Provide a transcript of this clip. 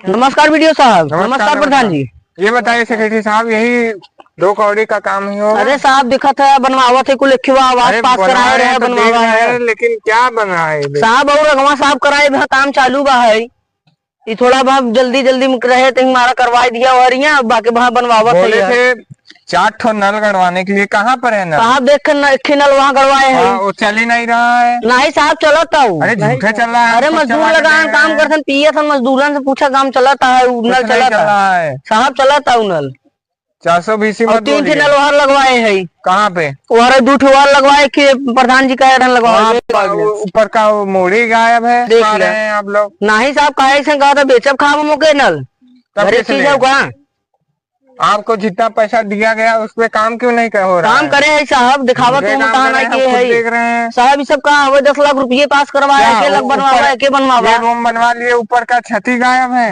नमस्कार वीडियो साहब। नमस्कार प्रधान जी। ये बताइए सेक्रेटरी साहब, यही 2 कौड़ी का काम ही होगा? अरे साहब दिखत है बनवावत है कुल आवाज पास कराए रहे बनवावा है, लेकिन क्या बना है साहब? और अगवा साहब कराए भी काम चालू बा है। ये थोड़ा बहुत जल्दी जल्दी रहे तो हमारा करवा दिया और यहाँ बाकी वहाँ बनवावत है। 4 ठो नल गड़वाने के लिए कहाँ पर है नल? साहब देख नल वहाँ गड़वाए हैं। वो चल ही नहीं रहा है। नहीं साहब चलता हूँ। अरे झूठे चल रहा है। अरे मजदूर लगा काम करते पिए थे, मजदूरन से पूछा काम चलाता है, नल चलाता है साहब, चलाता हूँ नल 420 और 3 नल वहां लगवाए है। कहाँ पे? वहां 2 ठो और लगवाए कि प्रधान जी कह रहे लगवाए। ऊपर का वो मोड़ी गायब है, देख रहे हैं आप लोग। नहीं साहब कहे से कहा था बेचब खाब मुके नल घरे चीज है का। आपको जितना पैसा दिया गया उस पे काम क्यों नहीं हो रहा? काम करे है साहब, दिखावा तुम कहा नहीं किए है। देख रहे हैं साहब ये सब कहा 10 लाख रुपये पास करवाया, 1 लाख बनवाया, के बनवाया। रूम बनवा लिए, ऊपर का छती गायब है।